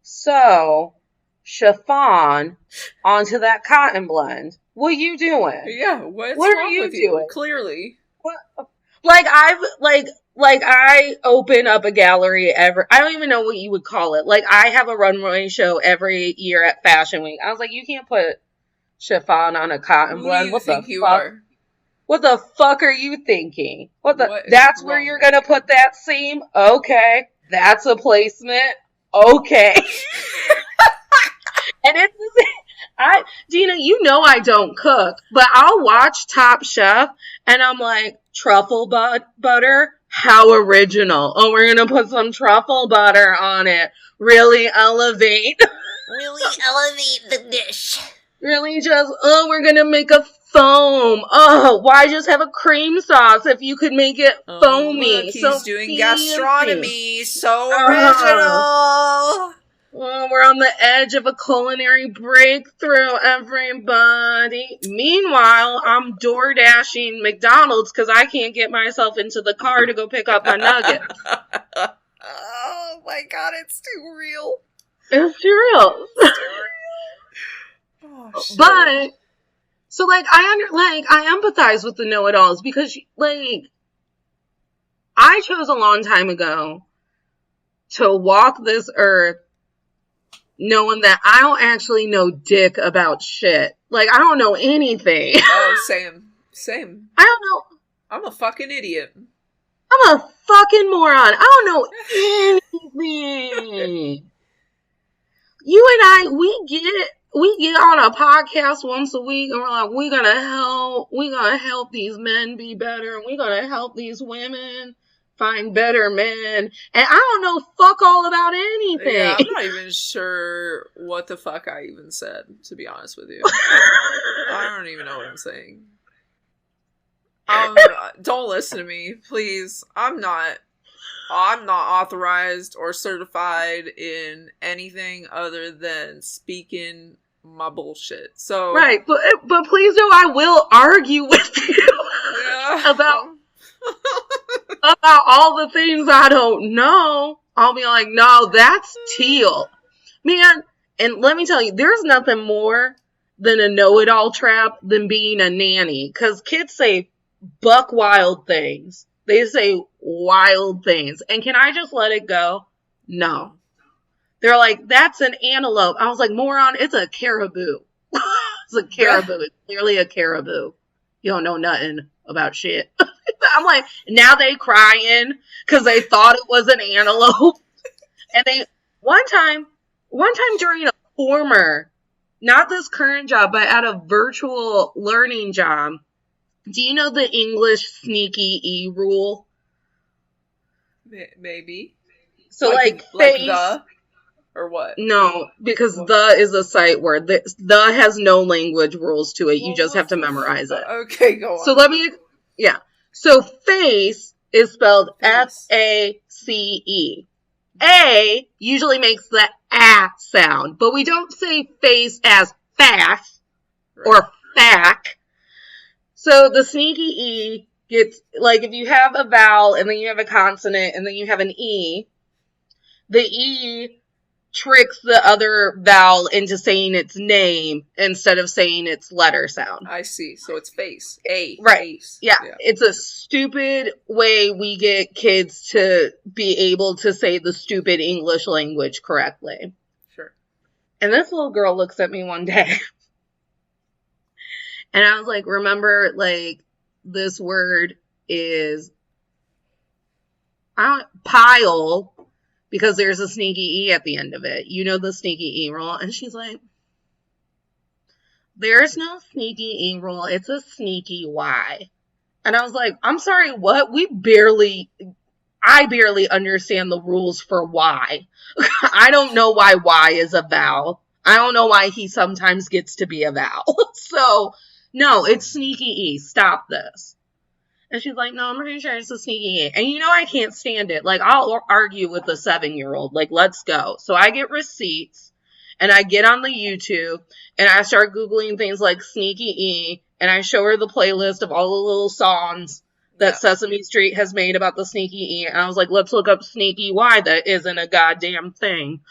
sew chiffon onto that cotton blend. What are you doing? Yeah, what are you doing? Clearly. What? Like, I open up a gallery I don't even know what you would call it. Like, I have a runway show every year at Fashion Week. I was like, you can't put chiffon on a cotton blend. What the fuck? What the fuck are you thinking? That's where you're gonna put that seam? Okay. That's a placement. Okay. And Dina, you know I don't cook, but I'll watch Top Chef and I'm like, truffle butter? How original. Oh, we're going to put some truffle butter on it. Really elevate the dish. Really just, we're going to make a foam. Oh, why just have a cream sauce if you could make it foamy? Look, he's doing gastronomy. So original. Well, we're on the edge of a culinary breakthrough, everybody. Meanwhile, I'm door dashing McDonald's because I can't get myself into the car to go pick up my nuggets. Oh my god, it's too real. It's too real. Oh, shit. But so, like, I empathize with the know-it-alls because, like, I chose a long time ago to walk this earth knowing that I don't actually know dick about shit. Like, I don't know anything. Oh, same. I don't know. I'm a fucking idiot. I'm a fucking moron. I don't know anything. You and I, we get on a podcast once a week and we're like, we're gonna help these men be better. We're gonna help these women find better men, and I don't know fuck all about anything. Yeah, I'm not even sure what the fuck I even said, to be honest with you. I don't even know what I'm saying. Don't listen to me, please. I'm not authorized or certified in anything other than speaking my bullshit. So right, but please know I will argue with you about. about all the things I don't know, I'll be like, no, that's teal. Man, and let me tell you, there's nothing more than a know-it-all trap than being a nanny. Because kids say buck wild things. They say wild things. And can I just let it go? No. They're like, that's an antelope. I was like, moron, it's a caribou. It's a caribou. It's clearly a caribou. You don't know nothing about shit. I'm like, now they crying because they thought it was an antelope. And they, one time during a former, not this current job, but at a virtual learning job, do you know the English sneaky E rule? Maybe. So like face, the, or what? No, because the is a sight word. The has no language rules to it. You just have to memorize it. Okay, go on. So So face is spelled F-A-C-E. A usually makes the A sound, but we don't say face as fast or fack. So the sneaky E gets, like, if you have a vowel and then you have a consonant and then you have an E, the E tricks the other vowel into saying its name instead of saying its letter sound. I see. So it's face. A. Right. Face. Yeah. It's a stupid way we get kids to be able to say the stupid English language correctly. Sure. And this little girl looks at me one day. And I was like, remember, like, this word is pile, because there's a sneaky E at the end of it. You know the sneaky E rule? And she's like, there's no sneaky E rule. It's a sneaky Y. And I was like, I'm sorry, what? I barely understand the rules for Y. I don't know why Y is a vowel. I don't know why he sometimes gets to be a vowel. So, no, it's sneaky E. Stop this. And she's like, no, I'm pretty sure it's a sneaky E. And you know I can't stand it. Like, I'll argue with a 7-year-old. Like, let's go. So I get receipts, and I get on the YouTube, and I start Googling things like sneaky E, and I show her the playlist of all the little songs that Sesame Street has made about the sneaky E. And I was like, let's look up sneaky Y that isn't a goddamn thing.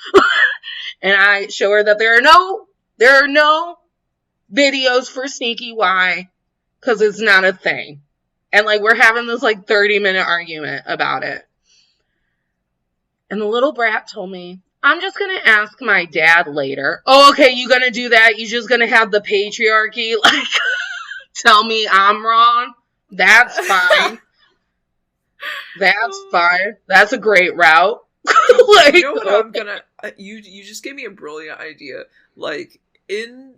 And I show her that there are no videos for sneaky Y because it's not a thing. And, like, we're having this, like, 30-minute argument about it. And the little brat told me, I'm just going to ask my dad later. Oh, okay, you going to do that? You just going to have the patriarchy, like, tell me I'm wrong? That's fine. That's fine. That's a great route. Like, you know what I'm going to... You just gave me a brilliant idea. Like, in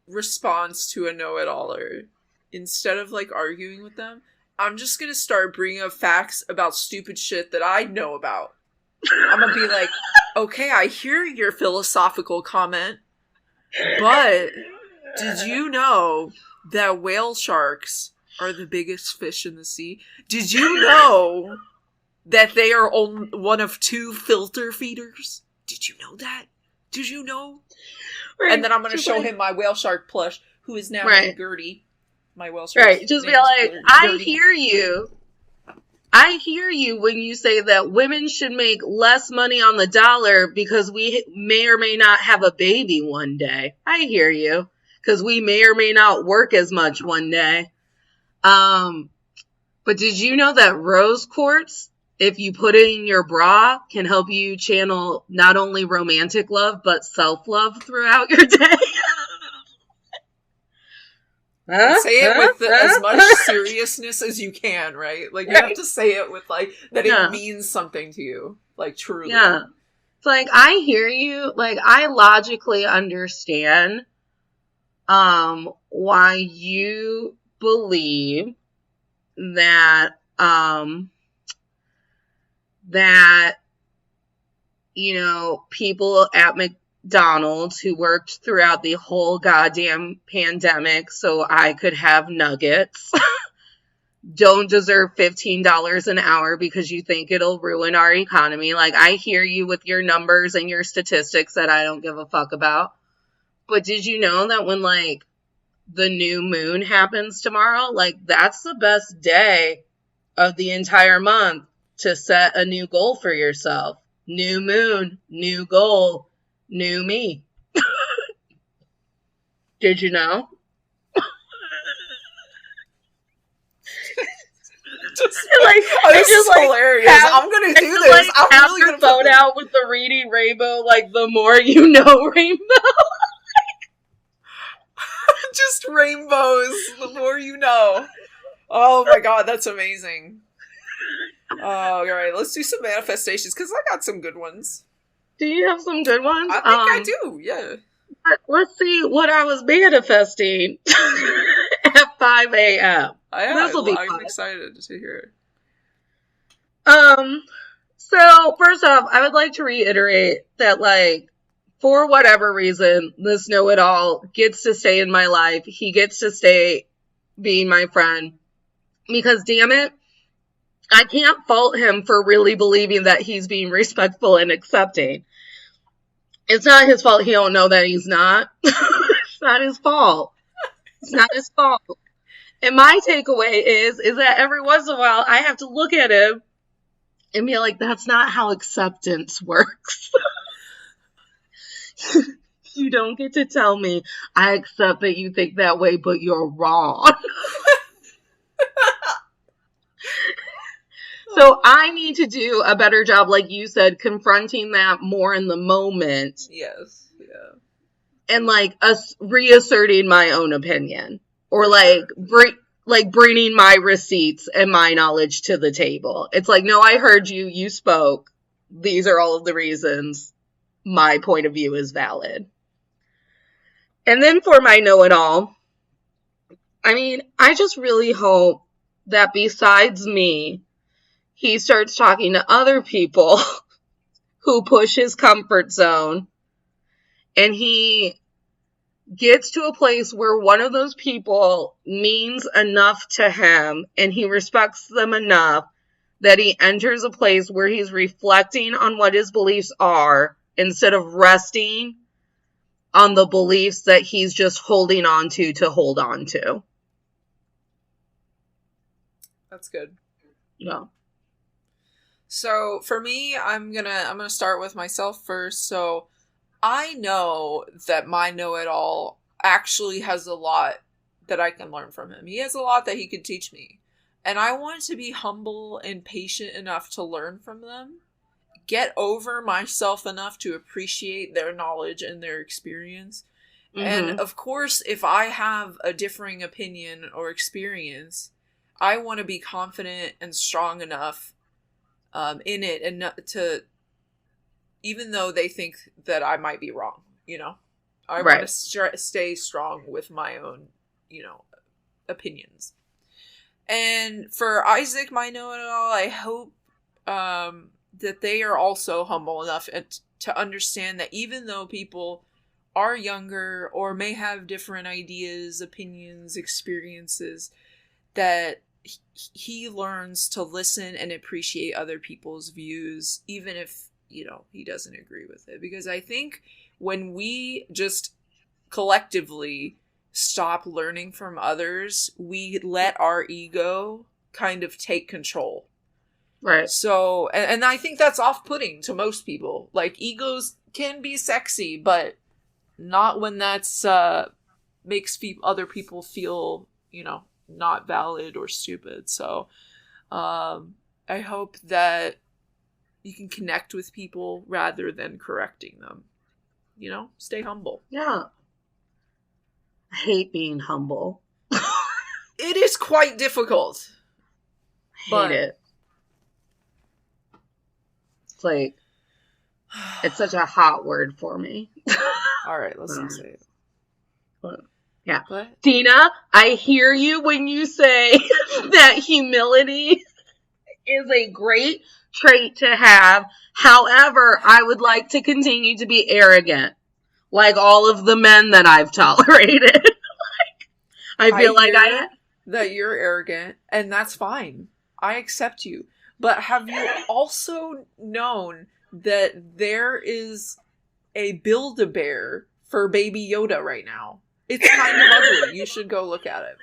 response to a know-it-aller, instead of, like, arguing with them, I'm just gonna start bringing up facts about stupid shit that I know about. I'm gonna be like, okay, I hear your philosophical comment, but did you know that whale sharks are the biggest fish in the sea? Did you know that they are one of 2 filter feeders? Did you know that? Did you know? Right. And then I'm gonna show him my whale shark plush, who is now named Gertie. My Welsh. Right, just be like, I hear you. I hear you when you say that women should make less money on the dollar because we may or may not have a baby one day. I hear you. Because we may or may not work as much one day. But did you know that rose quartz, if you put it in your bra, can help you channel not only romantic love, but self-love throughout your day? Say it with as much seriousness as you can, right? Like, you have to say it with, like, that it means something to you. Like, truly. Yeah. It's like, I hear you. Like, I logically understand why you believe that, you know, people at McDonald's who worked throughout the whole goddamn pandemic so I could have nuggets don't deserve $15 an hour because you think it'll ruin our economy. Like, I hear you with your numbers and your statistics that I don't give a fuck about. But did you know that when, like, the new moon happens tomorrow, like, that's the best day of the entire month to set a new goal for yourself. New moon, new goal, new me. Did you know? This is hilarious. I'm gonna do this. I'm really gonna phone out with the reading rainbow, like the more you know rainbow. Just rainbows. The more you know. Oh my god, that's amazing. All right, let's do some manifestations because I got some good ones. Do you have some good ones? I think I do. Yeah. Let's see what I was manifesting at 5 a.m. This will be fun. I'm excited to hear it. So first off, I would like to reiterate that, like, for whatever reason, this know-it-all gets to stay in my life. He gets to stay being my friend. Because, damn it, I can't fault him for really believing that he's being respectful and accepting. It's not his fault he don't know that he's not. It's not his fault. It's not his fault. And my takeaway is that every once in a while, I have to look at him and be like, that's not how acceptance works. You don't get to tell me, I accept that you think that way, but you're wrong. So I need to do a better job, like you said, confronting that more in the moment. Yes, yeah. And, like, reasserting my own opinion. Or, like, bringing my receipts and my knowledge to the table. It's like, no, I heard you. You spoke. These are all of the reasons my point of view is valid. And then for my know-it-all, I mean, I just really hope that besides me, he starts talking to other people who push his comfort zone, and he gets to a place where one of those people means enough to him and he respects them enough that he enters a place where he's reflecting on what his beliefs are instead of resting on the beliefs that he's just holding on to hold on to. That's good. Yeah. So for me, I'm gonna start with myself first. So I know that my know-it-all actually has a lot that I can learn from him. He has a lot that he could teach me. And I want to be humble and patient enough to learn from them. Get over myself enough to appreciate their knowledge and their experience. Mm-hmm. And of course, if I have a differing opinion or experience, I want to be confident and strong enough in it and to, even though they think that I might be wrong, you know, I want to stay strong with my own, you know, opinions. And for Isaac, my know-it-all, I hope that they are also humble enough to understand that even though people are younger or may have different ideas, opinions, experiences, that he learns to listen and appreciate other people's views, even if, you know, he doesn't agree with it. Because I think when we just collectively stop learning from others, we let our ego kind of take control. Right. So, and I think that's off-putting to most people. Like, egos can be sexy, but not when that's makes other people feel, you know, not valid or stupid. So I hope that you can connect with people rather than correcting them. You know, stay humble. Yeah. I hate being humble. It is quite difficult. I hate it. It's like, it's such a hot word for me. All right, let's not say it. Yeah. What? Dina, I hear you when you say that humility is a great trait to have. However, I would like to continue to be arrogant, like all of the men that I've tolerated. I feel like that you're arrogant, and that's fine. I accept you. But have you also known that there is a Build-A-Bear for Baby Yoda right now? It's kind of ugly. You should go look at it.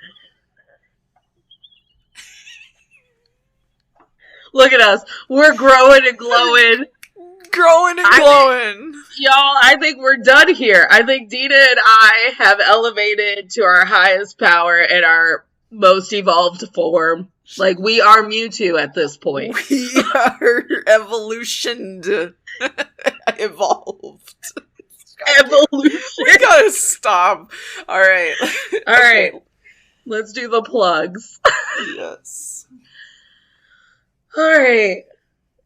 Look at us. We're growing and glowing. Growing and glowing. I think we're done here. I think Dina and I have elevated to our highest power and our most evolved form. Like, we are Mewtwo at this point. We are evolutioned. Evolved. Evolution. We gotta stop. Alright. Alright. Let's do the plugs. Yes. Alright.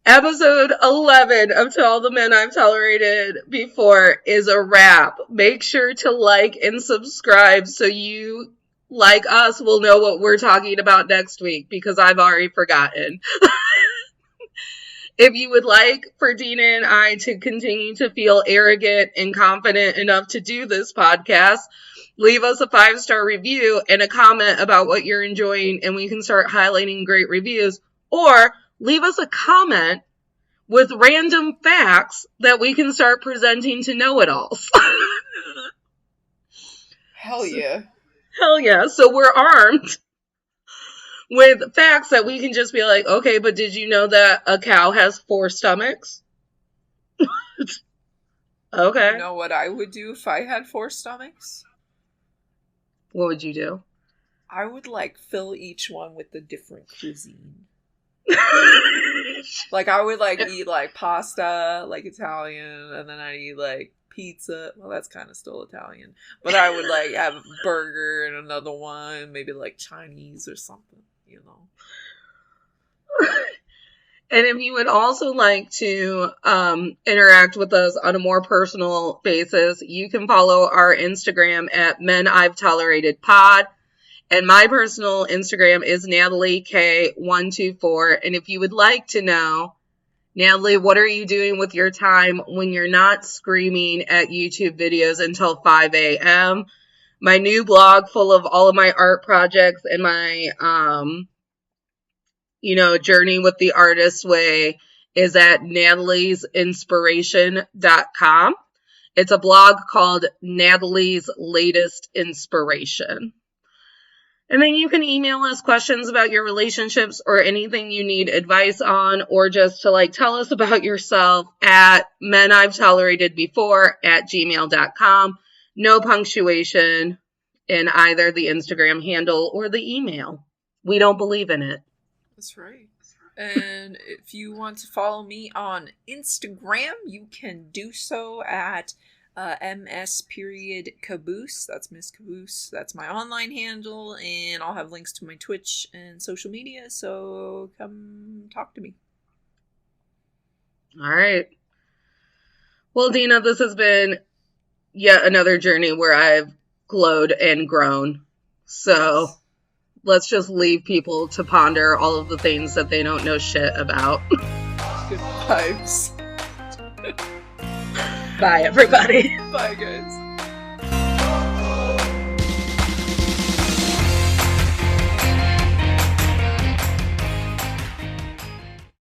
Episode 11 of To All the Men I've Tolerated Before is a wrap. Make sure to like and subscribe so you, like us, will know what we're talking about next week, because I've already forgotten. If you would like for Dina and I to continue to feel arrogant and confident enough to do this podcast, leave us a 5-star review and a comment about what you're enjoying, and we can start highlighting great reviews. Or leave us a comment with random facts that we can start presenting to know-it-alls. Hell yeah. Hell yeah. So we're armed with facts that we can just be like, okay, but did you know that a cow has 4 stomachs? Okay. You know what I would do if I had 4 stomachs? What would you do? I would, fill each one with a different cuisine. I would, eat, pasta, Italian, and then I'd eat, pizza. Well, that's kind of still Italian. But I would, have a burger and another one, maybe, Chinese or something, you know. And if you would also like to interact with us on a more personal basis, you can follow our Instagram at Men I've Tolerated Pod. And my personal Instagram is NatalieK124. And if you would like to know, Natalie, what are you doing with your time when you're not screaming at YouTube videos until 5 a.m.? My new blog full of all of my art projects and my, journey with the artist way is at nataliesinspiration.com. It's a blog called Natalie's Latest Inspiration. And then you can email us questions about your relationships or anything you need advice on, or just to tell us about yourself at menI'veToleratedBefore@gmail.com. No punctuation in either the Instagram handle or the email. We don't believe in it. That's right. And if you want to follow me on Instagram, you can do so at ms.caboose. That's Miss Caboose. That's my online handle, and I'll have links to my Twitch and social media, so come talk to me. All right. Well, Dina, this has been yet another journey where I've glowed and grown. So let's just leave people to ponder all of the things that they don't know shit about. Good vibes. Bye, everybody. Bye, guys.